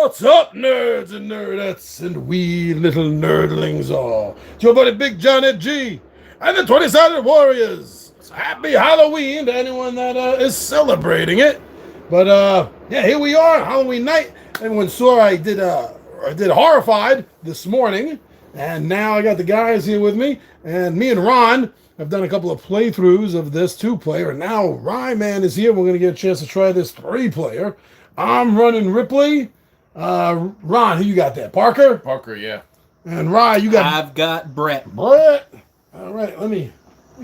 What's up, nerds and nerdettes, and wee little nerdlings all? It's your buddy Big John Ed G and the 20-Sided Warriors. Happy Halloween to anyone that is celebrating it. But yeah, here we are, Halloween night. Everyone saw I did Horrified this morning, and now I got the guys here with me, and me and Ron have done a couple of playthroughs of this 2-player, and now Ryman is here. We're going to get a chance to try this 3-player. I'm running Ripley. Ron, who you got there? Parker? Parker, yeah. And Rye, you got... I've got Brett. Brett! All right, let me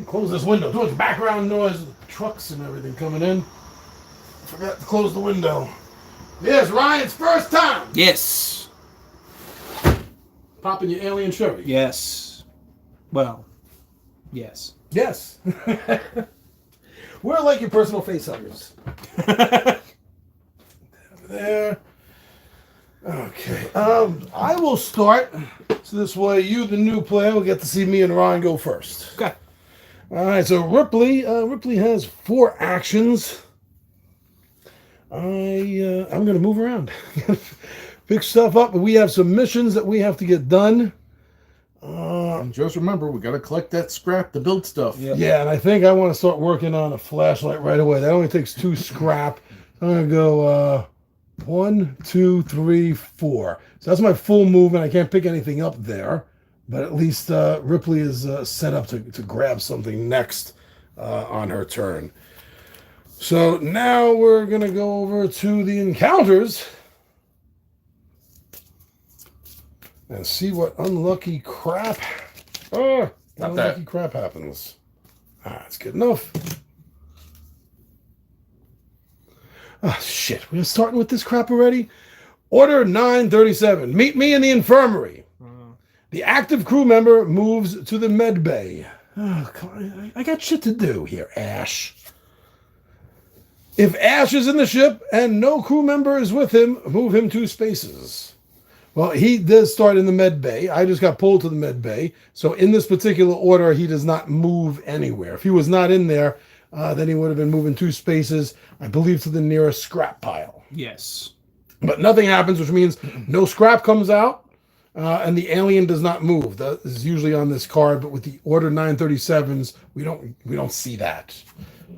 close this window. Too much background noise with trucks and everything coming in. Forgot to close the window. Yes, Ryan's first time. Yes. Popping your alien Chevy. Yes. Well, yes. Yes. We're like your personal face huggers. There. Okay. I will start. So this way, you, the new player, will get to see me and Ron go first. Okay. All right. So Ripley has 4 actions. I'm gonna move around, pick stuff up. We have some missions that we have to get done. And just remember, we gotta collect that scrap to build stuff. Yep. Yeah, and I think I want to start working on a flashlight right away. That only takes 2 scrap. I'm gonna go 1, 2, 3, 4. So that's my full movement. I can't pick anything up there, but at least Ripley is set up to grab something next on her turn. So now we're gonna go over to the encounters and see what unlucky crap. Unlucky crap happens. That's good enough. Oh, shit. We're starting with this crap already? Order 937. Meet me in the infirmary. The active crew member moves to the med bay. Oh, God. I got shit to do here, Ash. If Ash is in the ship and no crew member is with him, move him 2 spaces. Well, he does start in the med bay. I just got pulled to the med bay. So in this particular order, he does not move anywhere. If he was not in there, then he would have been moving 2 spaces, I believe, to the nearest scrap pile. Yes. But nothing happens, which means no scrap comes out, and the alien does not move. That is usually on this card, but with the Order 937s, we don't see that.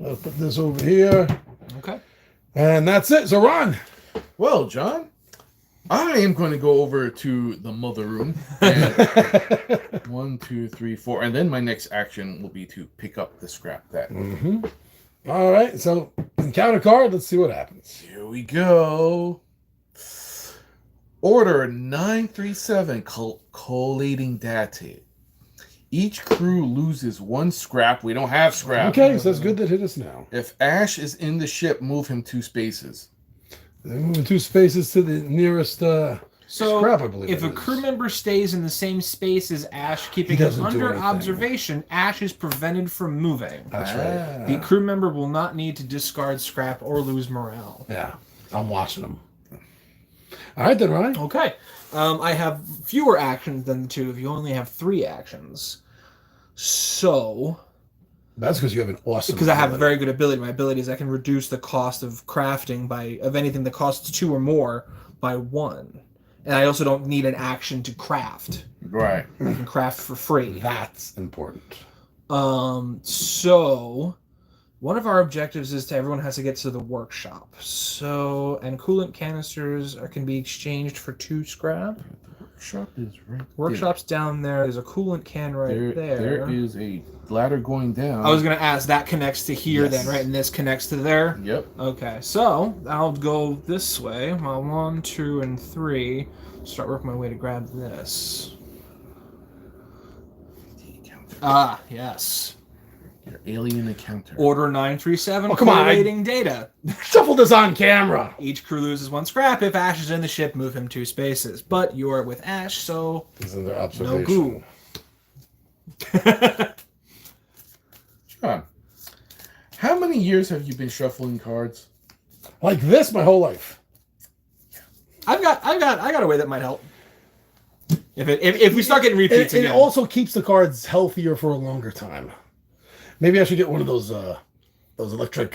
I'll put this over here. Okay. And that's it. So, Ron. Well, John, I am going to go over to the mother room. And 1, 2, 3, 4. And then my next action will be to pick up the scrap that. Mm-hmm. All right. So, encounter card. Let's see what happens. Here we go. Order 937, collating data. Each crew loses 1 scrap. We don't have scrap. Okay, so that's good that hit us now. If Ash is in the ship, move him 2 spaces. They're moving 2 spaces to the nearest scrap, I believe. If a crew member stays in the same space as Ash, keeping him under observation, Ash is prevented from moving. That's right. The crew member will not need to discard scrap or lose morale. Yeah, I'm watching them. All right, then, Ryan. Okay. I have fewer actions than the 2 of you. Only have 3 actions. So... That's because you have an awesome Because I have a very good ability. My ability is I can reduce the cost of crafting of anything that costs 2 or more by 1. And I also don't need an action to craft. Right. I can craft for free. That's important. So one of our objectives is everyone has to get to the workshop. So, and coolant canisters can be exchanged for 2 scrap. Workshop is right. Workshop's down there. There's a coolant can right there. There is a ladder going down. I was going to ask, that connects to here Yes. then, right? And this connects to there? Yep. Okay, so I'll go this way. Well, 1, 2, and 3. Start working my way to grab this. Ah, yes. Your alien encounter. Order 937. Oh, come on. Collating data. Shuffle this on camera. Each crew loses 1 scrap. If Ash is in the ship, move him 2 spaces. But you're with Ash, so This is their no observation. goo. John, how many years have you been shuffling cards? Like this my whole life. I got a way that might help. If we start getting repeats It again. also keeps the cards healthier for a longer time. Maybe I should get one of those electric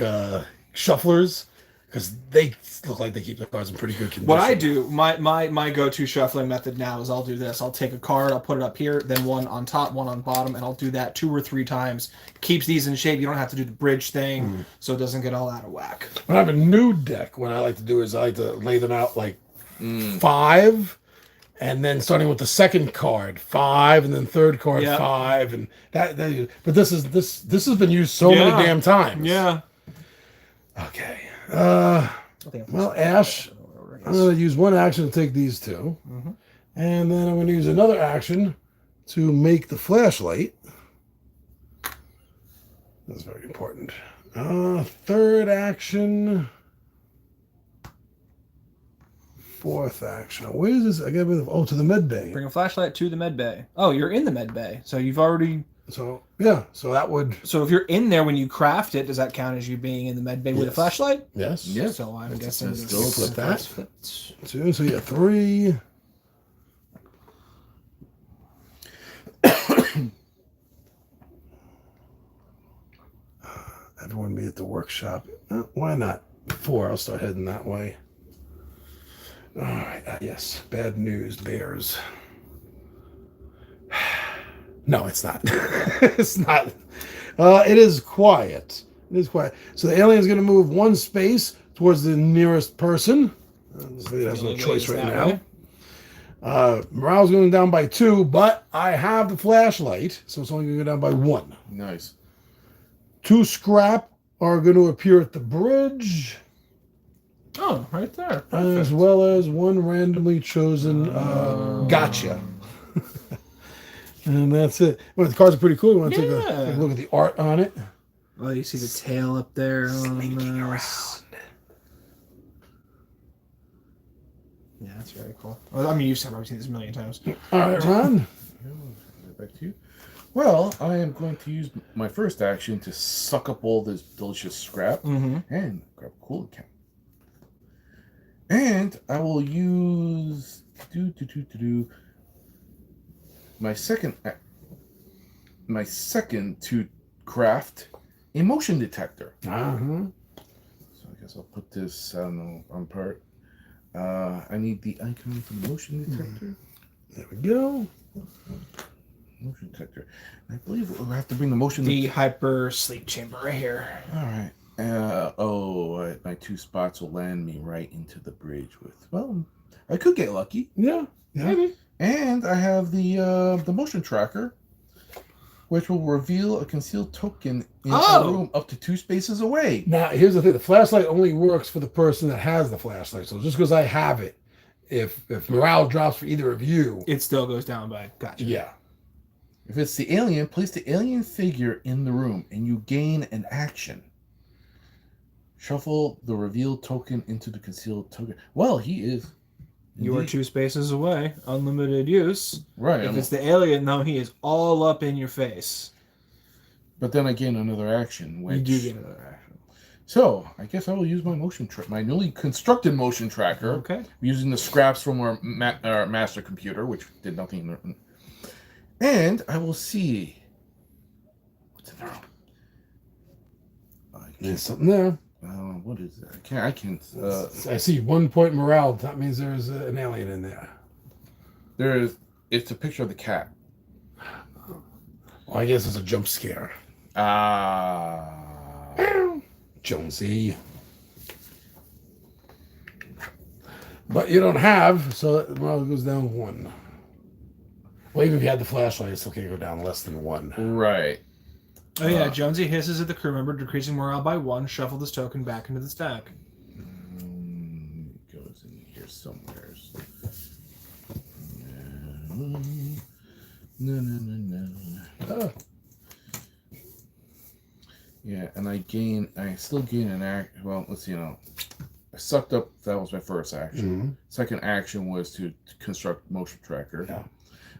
shufflers. because they look like they keep the cards in pretty good condition. What I do, my go-to shuffling method now is I'll do this. I'll take a card, I'll put it up here, then one on top, one on bottom, and I'll do that 2 or 3 times. Keeps these in shape. You don't have to do the bridge thing, so it doesn't get all out of whack. When I have a new deck, what I like to do is I like to lay them out like 5, and then starting with the second card 5, and then third card 5, and that. But this has been used so many damn times. Yeah. Okay. Well, Ash, I'm going to use one action to take these 2. And then I'm going to use another action to make the flashlight. That's very important. Third action. Fourth action. Where is this? I got to the med bay. Bring a flashlight to the med bay. Oh, you're in the med bay. So you've already... So, yeah. So that would... So if you're in there when you craft it, does that count as you being in the med bay with a flashlight? Yes. Yes. So I'm guessing... Still flip that. 2, so yeah, 3. Everyone be at the workshop. Why not? 4, I'll start heading that way. All right, yes. Bad news, bears. No, it's not. It's not. It is quiet. It is quiet. So the alien is going to move 1 space towards the nearest person. It has no choice right now. Morale's going down by 2, but I have the flashlight, so it's only going to go down by 1. Nice. 2 scrap are going to appear at the bridge. Oh, right there. As well as 1 randomly chosen gotcha. And that's it. Well, the cards are pretty cool. You want to take a look at the art on it? Oh, you see the tail up there. Sneaking around. Yeah, that's very cool. Well, I mean, you've probably seen this a million times. All right, Ron. Back to you. Well, I am going to use my first action to suck up all this delicious scrap and grab a coolant can. And I will use my second to craft a motion detector. So I guess I'll put this on part. I need the icon for the motion detector. There we go. Motion detector. I believe we'll have to bring the motion. The hyper sleep chamber right here. All right. My 2 spots will land me right into the bridge with. Well, I could get lucky. Yeah. Maybe. And I have the motion tracker, which will reveal a concealed token in a room up to 2 spaces away. Now, here's the thing. The flashlight only works for the person that has the flashlight. So just because I have it, if morale drops for either of you... It still goes down by... Gotcha. Yeah. If it's the alien, place the alien figure in the room and you gain an action. Shuffle the revealed token into the concealed token. Well, he is... You are 2 spaces away. Unlimited use. Right. If it's the alien, though, he is all up in your face. But then I gain another action. Which... You do get another action. So, I guess I will use my my newly constructed motion tracker. Okay. Using the scraps from our master computer, which did nothing. And I will see what's in the room. There's something there. What is that? I can't. I see 1 point morale. That means there's an alien in there. It's a picture of the cat. Well, I guess it's a jump scare. Jonesy. But you don't have, so morale goes down 1. Well, even if you had the flashlight, it still can't go down less than 1. Right. Oh yeah, Jonesy hisses at the crew member, decreasing morale by 1. Shuffle this token back into the stack. It goes in here somewhere. No. Yeah, and I still gain an act. Well, let's see. I sucked up. That was my first action. Second action was to construct motion tracker. Yeah.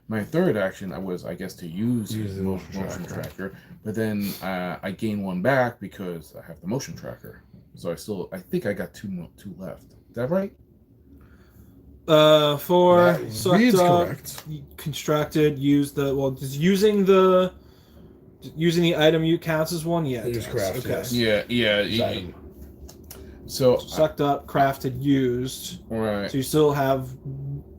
My third action was, I guess, to use the motion tracker. But then I gain 1 back because I have the motion tracker. So I think I got 2 left. Is that right? For That sucked reads up, correct. constructed, used just using the item you counts as 1. Yeah, it Use does. craft, Okay. yes. Yeah. Item. So Sucked up, crafted, used. right. So you still have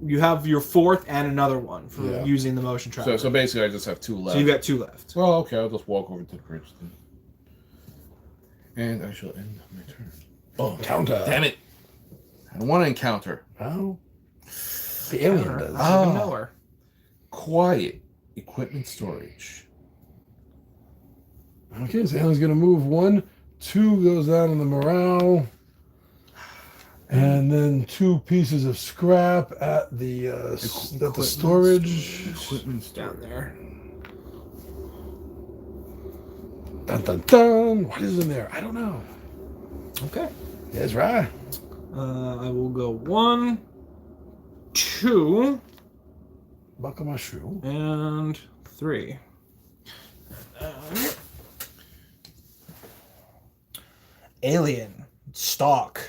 your fourth and another one for using the motion tracker. So basically, I just have 2 left. So you've got 2 left. Well, okay, I'll just walk over to the bridge then. And I shall end my turn. Oh, counter. Damn it! I don't want to encounter. Oh. The alien does. I don't know her. Quiet equipment storage. Okay, so alien's going to move 1. 2 goes down on the morale. And then 2 pieces of scrap at the storage. Equipment's Down there. Dun dun dun. What is in there? I don't know. Okay. That's right. I will go 1, 2, Buckle my shoe. and 3. Alien. Stalk.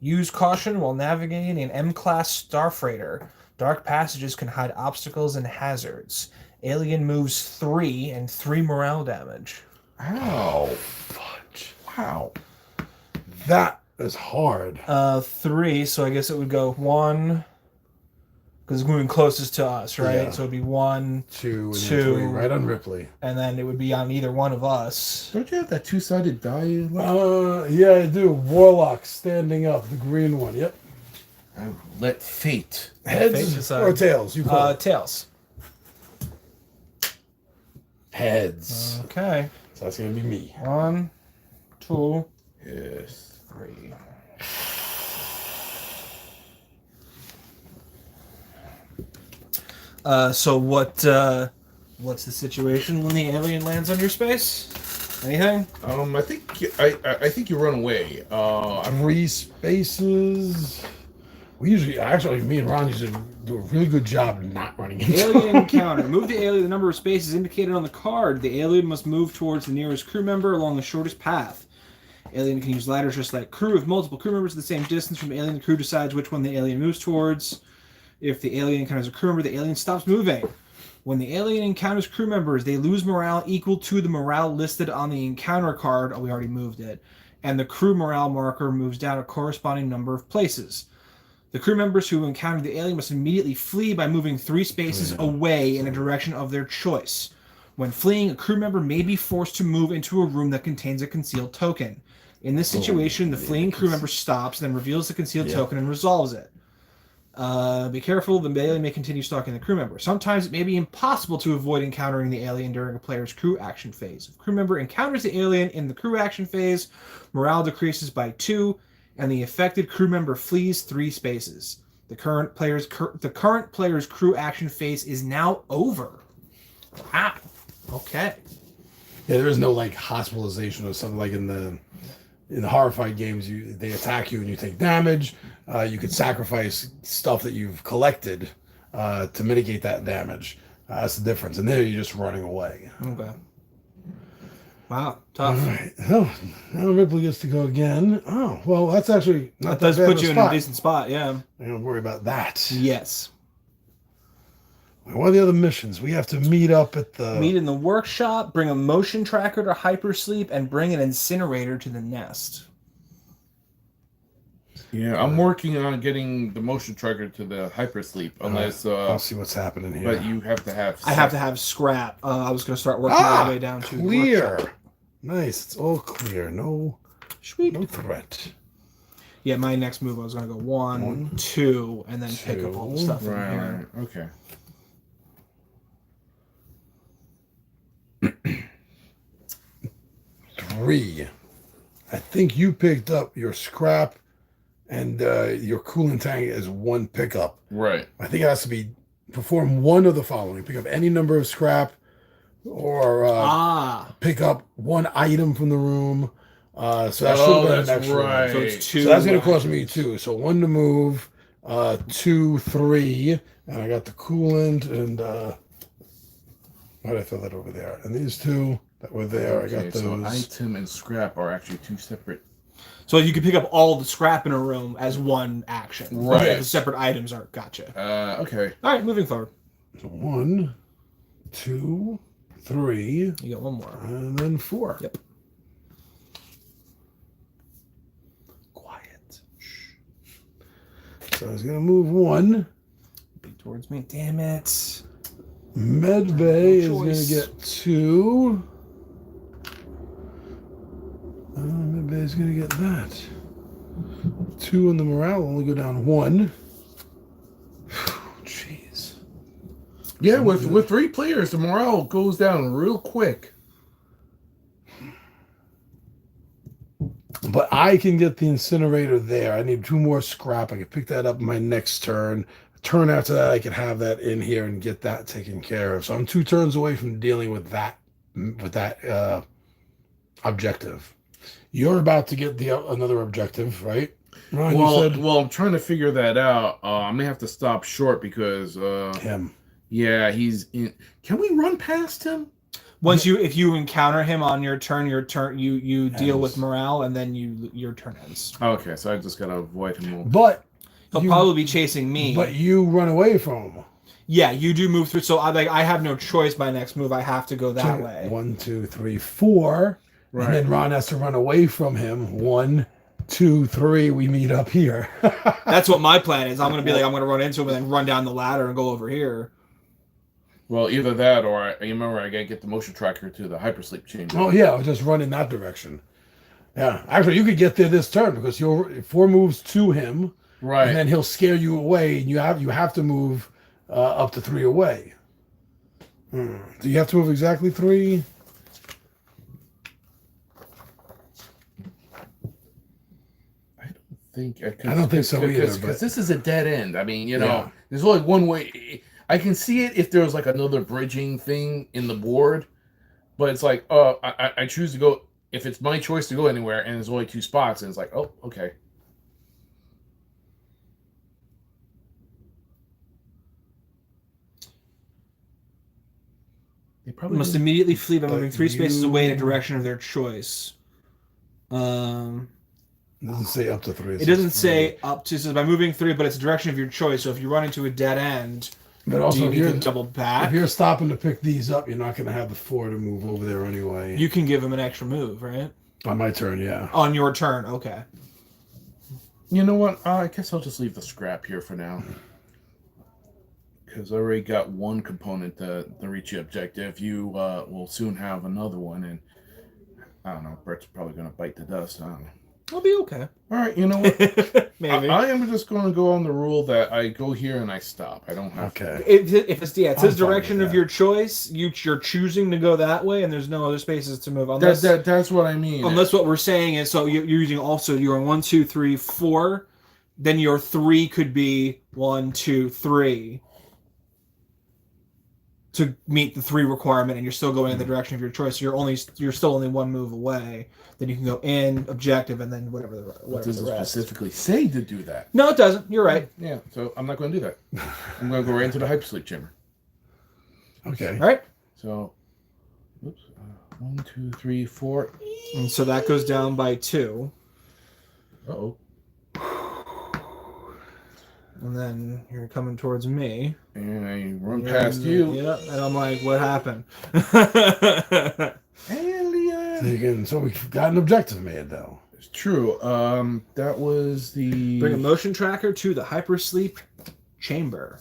Use caution while navigating an M-class star freighter. Dark passages can hide obstacles and hazards. Alien moves 3 and 3 morale damage. Ow. Fudge. Wow. That is hard. 3, so I guess it would go 1, because it's moving closest to us, right? Yeah. So it'd be 1, 2 and 2, 3, right on Ripley. and then it would be on either one of us. Don't you have that 2-sided die? Yeah, I do. Warlock standing up, the green one. Yep. Let fate. Heads Fate decide. or tails? You call it. Tails. Heads. Okay. So that's gonna be me. 1, 2, Yes. 3. So what's the situation when the alien lands on your space? Anything? I think you run away. 3 spaces. We usually, actually, me and Ron usually do a really good job of not running into Alien encounter. Move the alien the number of spaces indicated on the card. The alien must move towards the nearest crew member along the shortest path. Alien can use ladders just like crew. If multiple crew members are the same distance from alien, the crew decides which one the alien moves towards. If the alien encounters a crew member, the alien stops moving. When the alien encounters crew members, they lose morale equal to the morale listed on the encounter card. Oh, we already moved it. And the crew morale marker moves down a corresponding number of places. The crew members who encounter the alien must immediately flee by moving 3 spaces away in a direction of their choice. When fleeing, a crew member may be forced to move into a room that contains a concealed token. In this situation, the fleeing crew member stops, then reveals the concealed token and resolves it. Be careful, the alien may continue stalking the crew member. Sometimes it may be impossible to avoid encountering the alien during a player's crew action phase. If a crew member encounters the alien in the crew action phase, morale decreases by 2, and the affected crew member flees 3 spaces. The current player's crew action phase is now over. Wow. Okay. Yeah, there is no like hospitalization or something like in the horrified games. They attack you and you take damage. You could sacrifice stuff that you've collected to mitigate that damage. That's the difference. And there you're just running away. Okay. Wow, tough. All right. Oh, now Ripley gets to go again. Oh, well, that's actually not That does bad put of you in spot. a decent spot, yeah. I don't worry about that. Yes. What are the other missions? We have to meet up at the... Meet in the workshop, bring a motion tracker to hypersleep, and bring an incinerator to the nest. Yeah, I'm working on getting the motion tracker to the hypersleep. Unless I'll see what's happening here. but you have to have. I have to have scrap. I was going to start working my way down to the clear. workshop. Nice. It's all clear. No threat. Yeah, my next move, I was going to go 1, 2, and then pick up all the stuff in here. Right. Okay. Three. I think you picked up your scrap and your coolant tank as 1 pickup. Right. I think it has to be perform one of the following: pick up any number of scrap, or pick up 1 item from the room. So that should have been an extra one. So it's 2. So that's going to cost me 2. So 1 to move, 2, 3, and I got the coolant and why did I throw that over there? And these 2 that were there, Okay, I got those. so item and scrap are actually 2 separate. So you can pick up all the scrap in a room as 1 action. Right. Yeah, the separate items are. Gotcha. Okay. All right, moving forward. So 1, 2, 3, You got 1 more. and then 4. Yep. So he's gonna move 1. Be towards me. Damn it. Medbay is No gonna choice. get 2. Medbay is gonna get that. 2 on the morale will only go down 1. Jeez. Yeah, with 3 players, the morale goes down real quick. But I can get the incinerator there. I need 2 more scrap. I can pick that up in my next turn. Turn after that, I can have that in here and get that taken care of. So I'm 2 turns away from dealing with that objective. You're about to get another objective, right? Ron, Well, I'm trying to figure that out. I may have to stop short because him. Yeah, he's in. Can we run past him? If you encounter him on your turn, you deal with morale, and then your turn ends. Okay, so I just gotta avoid him. But he'll probably be chasing me. But you run away from him. Yeah, you do move through. So I have no choice. My next move, I have to go that way. 1, 2, 3, 4, Right. and then Ron has to run away from him. 1, 2, 3. We meet up here. That's what my plan is. I'm gonna run into him and then run down the ladder and go over here. Well, either that or I remember I gotta get the motion tracker to the hypersleep chamber. Oh yeah, I'll just run in that direction. Yeah, actually, you could get there this turn because you're 4 moves to him, Right. and then he'll scare you away, and you have to move up to 3 away. Do you have to move exactly 3? I don't think so either. Because this is a dead end. I mean, there's only one way. I can see it if there was like another bridging thing in the board, but it's like, I choose to go. If it's my choice to go anywhere, and there's only 2 spots, and it's like, oh, okay. They probably must immediately flee by moving 3 spaces away in a direction of their choice. It doesn't say up to 3. It doesn't say up to. It says by moving 3, but it's a direction of your choice. So if you run into a dead end, but also if you're double back. If you're stopping to pick these up, you're not going to have the 4 to move over there anyway. You can give him an extra move, right? On my turn, yeah. On your turn, okay. You know what? I guess I'll just leave the scrap here for now. Because I already got 1 component to reach the objective. You will soon have another one, and I don't know. Brett's probably going to bite the dust. I don't know. I'll be okay. All right, you know what? Maybe. I am just going to go on the rule that I go here and I stop. I don't have to. If it's his direction of your choice, you're choosing to go that way, and there's no other spaces to move. Unless, that's what I mean. Unless what we're saying is, so you're using also, you're on 1, 2, 3, 4, then your 3 could be 1, 2, 3 to meet the 3 requirement, and you're still going in the direction of your choice. So you're still only 1 move away. Then you can go in objective, and then whatever does it specifically say to do that? No, it doesn't. You're right. Yeah, so I'm not going to do that. I'm going to go right into the hypersleep chamber. Okay. All right. So, oops, 1, 2, 3, 4. And so that goes down by 2. Uh-oh. And then you're coming towards me. And I run past you. Yep. And I'm like, what happened? Alien. So we've got an objective made, though. It's true. That was the... Bring a motion tracker to the hypersleep chamber.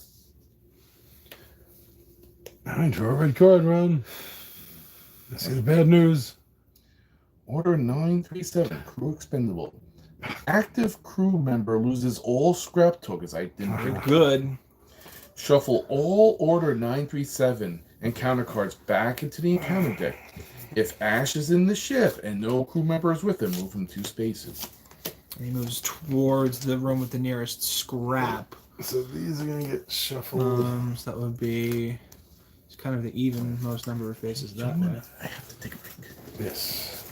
All right, draw a red card, Ron. Let's see the bad news. Order 937, crew expendable. Active crew member loses all scrap tokens. I didn't think. Good. Shuffle all Order 937 encounter cards back into the encounter deck. If Ash is in the ship and no crew member is with him, move him 2 spaces. And he moves towards the room with the nearest scrap. So these are going to get shuffled. So that would be kind of the even most number of faces that way. I have to take a break. Yes.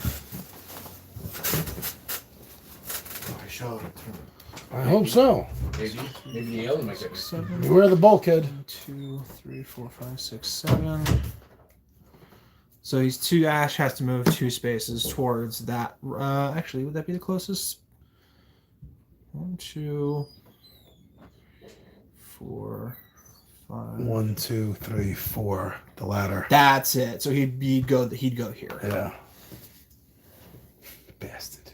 I shall return. I hope so. Maybe the alien might get me. 7. Beware the bulkhead. 1, 2, 3, 4, 5, 6, 7. So he's 2. Ash has to move 2 spaces towards that. Actually, would that be the closest? 1, 2, 4, 5. 1, 2, 3, 4. The ladder. That's it. So he'd go here. Yeah. Bastard.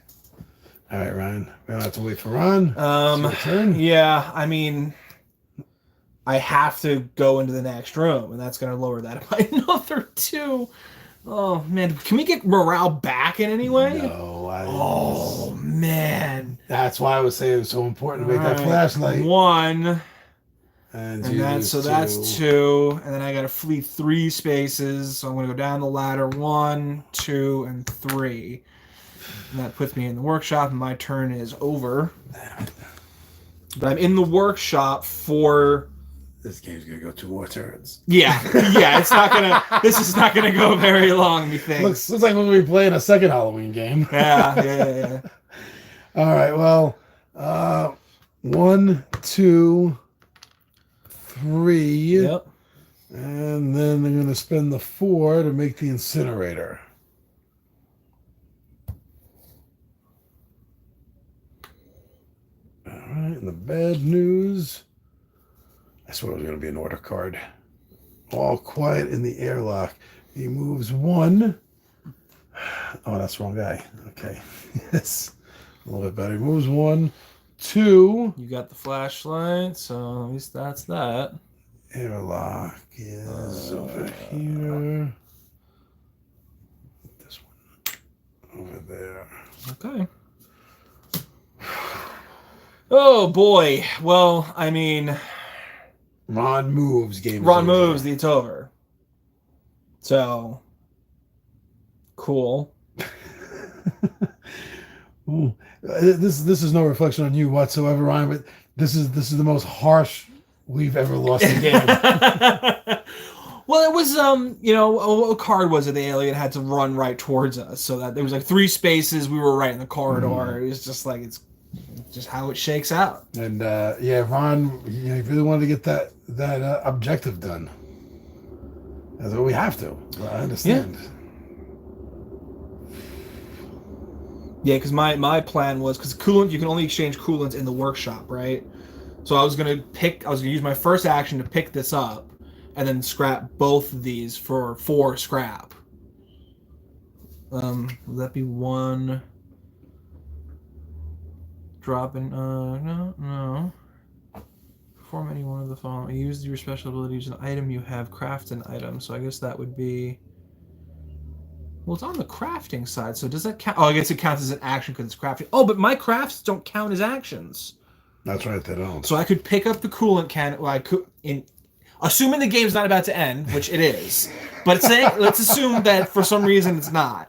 All right, Ryan. We don't have to wait for Ron. It's your turn. Yeah, I mean, I have to go into the next room, and that's going to lower that by another 2. Oh, man. Can we get morale back in any way? No. Oh, man. That's why I was saying it was so important to make that flashlight. 1. And that's 2. And then I got to flee 3 spaces. So I'm going to go down the ladder. 1, 2, and 3. And that puts me in the workshop, and my turn is over. But I'm in the workshop for... This game's gonna go 2 more turns. Yeah, it's not gonna. This is not gonna go very long. Me think. Looks like we're gonna be playing a second Halloween game. Yeah. All right. Well, 1, 2, 3. Yep. And then they're gonna spend the 4 to make the incinerator. All right. And the bad news. I swear it was going to be an order card. All quiet in the airlock. He moves 1. Oh, that's the wrong guy. Okay. Yes. A little bit better. He moves 1, 2. You got the flashlight, so at least that's that. Airlock is over here. This one over there. Okay. Oh, boy. Well, I mean... Ron moves. Ron moves. It's over. So, cool. Ooh. This is no reflection on you whatsoever, Ryan. But this is the most harsh we've ever lost a game. Well, it was a card was it? The alien had to run right towards us, so that there was like 3 spaces. We were right in the corridor. It was just like it's just how it shakes out. And Ron, he really wanted to get that objective done. That's what we have to. I understand. Yeah, because my plan was because coolant, you can only exchange coolants in the workshop, right? So I was gonna use my first action to pick this up, and then scrap both of these for 4 scrap. Would that be 1? Drop in, no. Perform any one of the following. Use your special abilities an item you have, craft an item. So I guess that would be... Well, it's on the crafting side, so does that count? Oh, I guess it counts as an action because it's crafting. Oh, but my crafts don't count as actions. That's right, they don't. So I could pick up the coolant can. Well, I could, assuming the game's not about to end, which it is. But let's assume that for some reason it's not.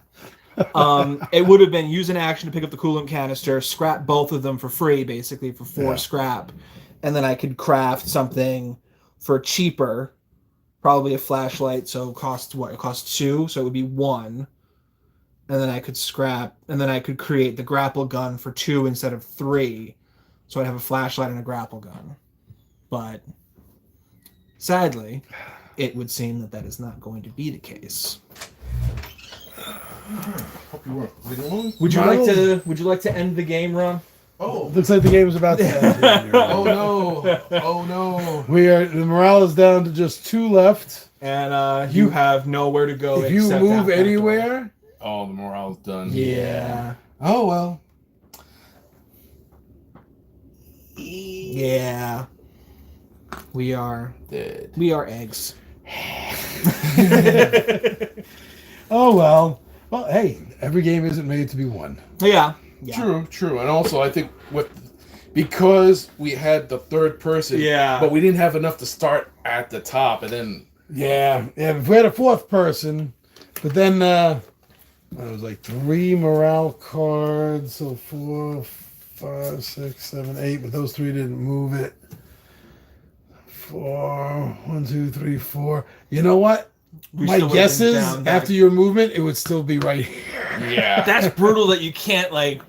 It would have been use an action to pick up the coolant canister, scrap both of them for free, basically for 4 scrap, and then I could craft something for cheaper, probably a flashlight. So it costs what? It costs 2, so it would be 1, and then I could scrap, and then I could create the grapple gun for 2 instead of 3, so I'd have a flashlight and a grapple gun. But sadly, it would seem that is not going to be the case. Hope you were waiting long. Would you like to end the game, Ron? Oh, Looks like the game is about to end. oh no! Oh no! The morale is down to just 2 left. And you have nowhere to go. If you move anywhere, Oh, the morale's done. Yeah. oh well. Yeah. We are Dead. We are eggs. Oh well. Well, hey, every game isn't made to be won. Yeah. True. And also, I think because we had the 3rd person, but we didn't have enough to start at the top, and then Yeah. If we had a 4th person, but then it was like 3 morale cards, so 4, 5, 6, 7, 8, but those 3 didn't move it. 4, 1, 2, 3, 4. You know what? My guess is after your movement, it would still be right here. yeah, That's brutal that you can't like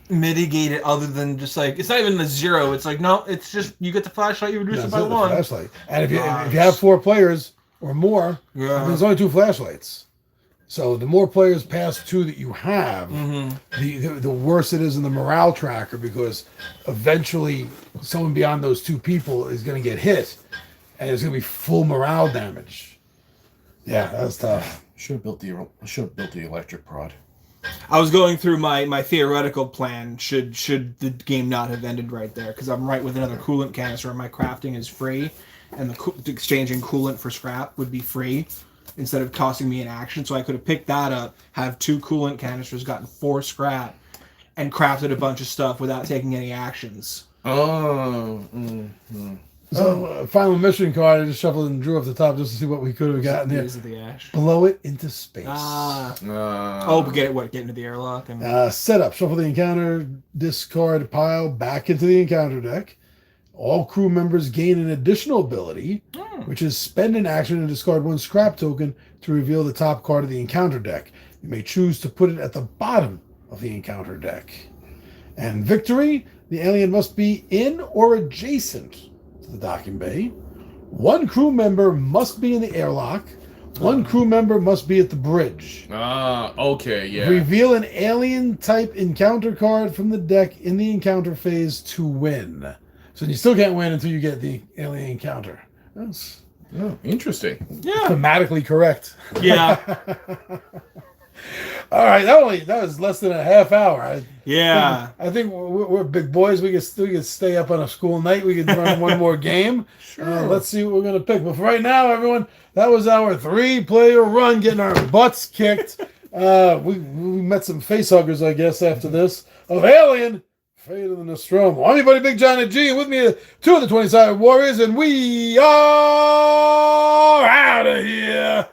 mitigate it other than just like it's not even the 0. It's like no, it's just you get the flashlight, you reduce it by 1. Flashlight. And if you have 4 players or more, there's only 2 flashlights. So the more players past 2 that you have, the worse it is in the morale tracker, because eventually someone beyond those 2 people is going to get hit, and it's going to be full morale damage. Yeah, that's tough. should have built the electric prod. I was going through my theoretical plan. Should the game not have ended right there? Because I'm right with another coolant canister, and my crafting is free, and exchanging coolant for scrap would be free instead of costing me an action. So I could have picked that up, have 2 coolant canisters, gotten 4 scrap, and crafted a bunch of stuff without taking any actions. Oh. So, final mission card, I just shuffled and drew off the top just to see what we could have gotten here. The ash. Blow it into space. Get into the airlock. And... Setup, shuffle the encounter discard pile back into the encounter deck. All crew members gain an additional ability, which is spend an action and discard 1 scrap token to reveal the top card of the encounter deck. You may choose to put it at the bottom of the encounter deck. And victory, the alien must be in or adjacent to the docking bay. 1 crew member must be in the airlock. 1 crew member must be at the bridge. Okay, yeah. Reveal an alien type encounter card from the deck in the encounter phase to win. So you still can't win until you get the alien encounter. That's interesting. Yeah. thematically correct. Yeah. All right, that was less than a half hour. I think we're big boys. We could stay up on a school night. We could run one more game. Sure. Let's see what we're gonna pick. But for right now, everyone, that was our 3-player run, getting our butts kicked. We met some facehuggers, I guess, after this of Alien. Fate of the Nostromo. I'm your buddy Big John and G, and with me are 2 of the 20-sided warriors, and we are out of here.